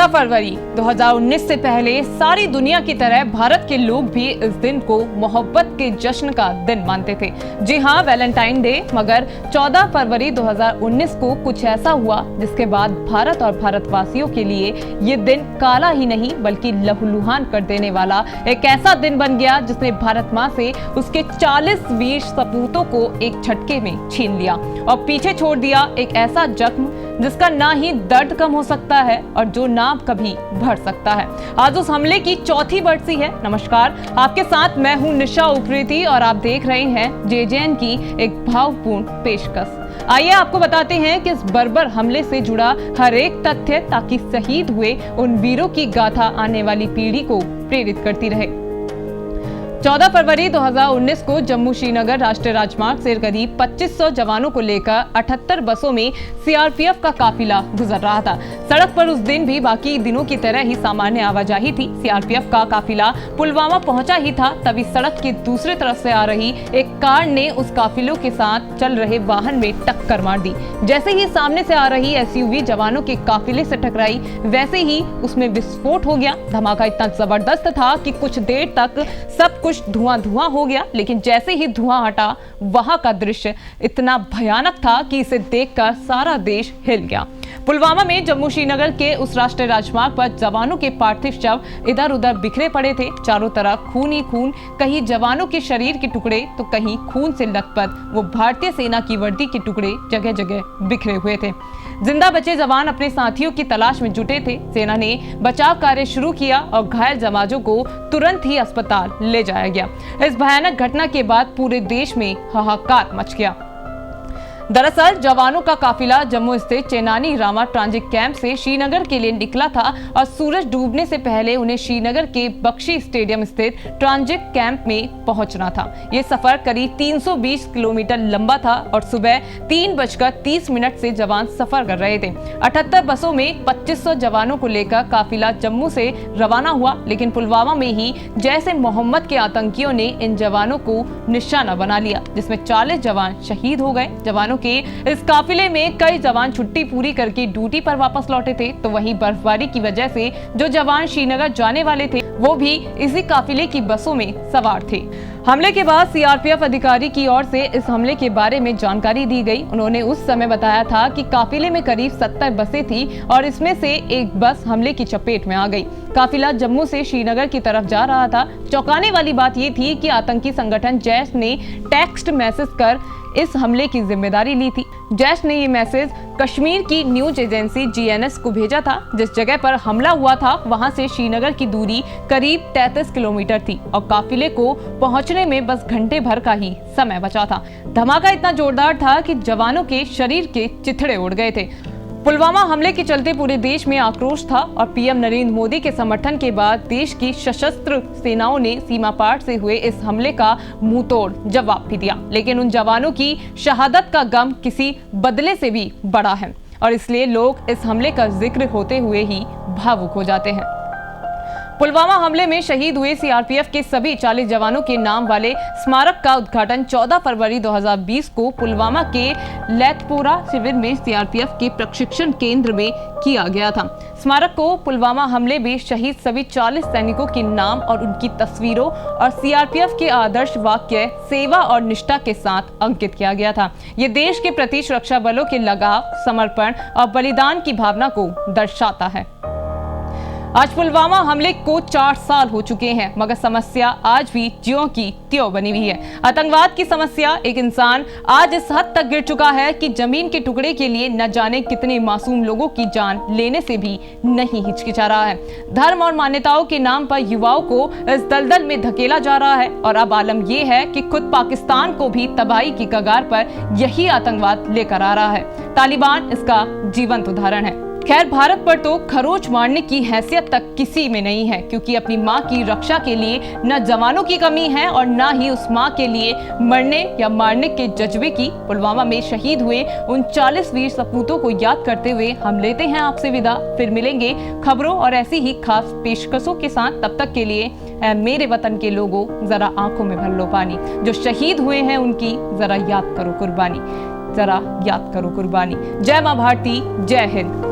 फरवरी 2019 से पहले सारी दुनिया की तरह भारत के लोग भी इस दिन को मोहब्बत के जश्न का दिन मानते थे। जी हाँ, वैलेंटाइन डे। मगर 14 फरवरी 2019 को कुछ ऐसा हुआ जिसके बाद भारत और भारतवासियों के लिए ये दिन काला ही नहीं बल्कि लहूलुहान कर देने वाला एक ऐसा दिन बन गया जिसने भारत माँ से उसके 40 वीर सपूतों को एक झटके में छीन लिया और पीछे छोड़ दिया एक ऐसा जख्म जिसका ना ही दर्द कम हो सकता है और जो ना कभी भर सकता है। आज उस हमले की चौथी बरसी है। नमस्कार, आपके साथ मैं हूं निशा उप्रेती और आप देख रहे हैं जेजेएन की एक भावपूर्ण पेशकश। आइए आपको बताते हैं कि इस बर्बर हमले से जुड़ा हर एक तथ्य, ताकि शहीद हुए उन वीरों की गाथा आने वाली पीढ़ी को प्रेरित करती रहे। 14 फरवरी 2019 को जम्मू श्रीनगर राष्ट्रीय राजमार्ग से करीब 2500 जवानों को लेकर 78 बसों में सीआरपीएफ का काफिला गुजर रहा था। सड़क पर उस दिन भी बाकी दिनों की तरह ही सामान्य आवाजाही थी। सीआरपीएफ का काफिला पुलवामा पहुंचा ही था, तभी सड़क की दूसरी तरफ से आ रही एक कार ने उस काफिलों के साथ चल रहे वाहन में टक्कर मार दी। जैसे ही सामने से आ रही एसयूवी जवानों के काफिले से टकराई, वैसे ही उसमें विस्फोट हो गया। धमाका इतना जबरदस्त था कि कुछ देर तक सब कुछ धुआं हो गया, लेकिन जैसे ही धुआं हटा, वहां का दृश्य इतना भयानक था कि इसे देखकर सारा देश हिल गया। पुलवामा में जम्मू श्रीनगर के उस राष्ट्रीय राजमार्ग पर जवानों के पार्थिव शव इधर उधर बिखरे पड़े थे। चारों तरफ खून ही खून, कहीं जवानों के शरीर के टुकड़े तो कहीं खून से लथपथ वो भारतीय सेना की वर्दी के टुकड़े जगह जगह बिखरे हुए थे। जिंदा बचे जवान अपने साथियों की तलाश में जुटे थे। सेना ने बचाव कार्य शुरू किया और घायल जवानों को तुरंत ही अस्पताल ले जाया गया। इस भयानक घटना के बाद पूरे देश में हाहाकार मच गया। दरअसल जवानों का काफिला जम्मू स्थित चेनानी रामा ट्रांजिट कैंप से श्रीनगर के लिए निकला था और सूरज डूबने से पहले उन्हें श्रीनगर के बख्शी स्टेडियम स्थित ट्रांजिट कैंप में पहुंचना था। ये सफर करीब 320 किलोमीटर लंबा था और सुबह 3:30 से जवान सफर कर रहे थे। 78 बसों में 2500 जवानों को लेकर काफिला जम्मू से रवाना हुआ, लेकिन पुलवामा में ही जैसे मोहम्मद के आतंकियों ने इन जवानों को निशाना बना लिया, जिसमें 40 जवान शहीद हो गए। जवानों के इस काफिले में कई जवान छुट्टी पूरी करके ड्यूटी पर वापस लौटे थे, तो वहीं बर्फबारी की वजह से जो जवान श्रीनगर जाने वाले थे वो भी इसी काफिले की बसों में सवार थे। हमले के बाद सीआरपीएफ अधिकारी की ओर से इस हमले के बारे में जानकारी दी गई। उन्होंने उस समय बताया था कि काफिले में करीब 70 बसें थी और इसमें से एक बस हमले की चपेट में आ गई। काफिला जम्मू से श्रीनगर की तरफ जा रहा था। चौंकाने वाली बात ये थी कि आतंकी संगठन जैश ने टेक्स्ट मैसेज कर इस हमले की जिम्मेदारी ली थी। जैश ने ये मैसेज कश्मीर की न्यूज एजेंसी जीएनएस को भेजा था। जिस जगह पर हमला हुआ था वहां से श्रीनगर की दूरी करीब 33 किलोमीटर थी और काफिले को पहुंचने में बस घंटे भर का ही समय बचा था। धमाका इतना जोरदार था कि जवानों के शरीर के चिथड़े उड़ गए थे। पुलवामा हमले के चलते पूरे देश में आक्रोश था और पीएम नरेंद्र मोदी के समर्थन के बाद देश की सशस्त्र सेनाओं ने सीमा पार से हुए इस हमले का मुंहतोड़ जवाब भी दिया। लेकिन उन जवानों की शहादत का गम किसी बदले से भी बड़ा है और इसलिए लोग इस हमले का जिक्र होते हुए ही भावुक हो जाते हैं। पुलवामा हमले में शहीद हुए सीआरपीएफ के सभी 40 जवानों के नाम वाले स्मारक का उद्घाटन 14 फरवरी 2020 को पुलवामा के लैथपोरा शिविर में सीआरपीएफ के प्रशिक्षण केंद्र में किया गया था। स्मारक को पुलवामा हमले में शहीद सभी 40 सैनिकों के नाम और उनकी तस्वीरों और सीआरपीएफ के आदर्श वाक्य सेवा और निष्ठा के साथ अंकित किया गया था। ये देश के प्रति सुरक्षा बलों के लगाव, समर्पण और बलिदान की भावना को दर्शाता है। आज पुलवामा हमले को 4 साल हो चुके हैं, मगर समस्या आज भी ज्यों की त्यों बनी हुई है। आतंकवाद की समस्या एक इंसान आज इस हद तक गिर चुका है कि जमीन के टुकड़े के लिए न जाने कितने मासूम लोगों की जान लेने से भी नहीं हिचकिचा रहा है। धर्म और मान्यताओं के नाम पर युवाओं को इस दलदल में धकेला जा रहा है और अब आलम यह है कि खुद पाकिस्तान को भी तबाही की कगार पर यही आतंकवाद लेकर आ रहा है। तालिबान इसका जीवंत उदाहरण है। खैर, भारत पर तो खरोच मारने की हैसियत तक किसी में नहीं है, क्योंकि अपनी मां की रक्षा के लिए न जवानों की कमी है और न ही उस मां के लिए मरने या मारने के जज्बे की। पुलवामा में शहीद हुए उन 40 वीर सपूतों को याद करते हुए हम लेते हैं आपसे विदा। फिर मिलेंगे खबरों और ऐसी ही खास पेशकशों के साथ। तब तक के लिए ऐ मेरे वतन के लोगों, जरा आंखों में भर लो पानी। जो शहीद हुए हैं उनकी जरा याद करो कुर्बानी, जरा याद करो कुर्बानी। जय मां भारती, जय हिंद।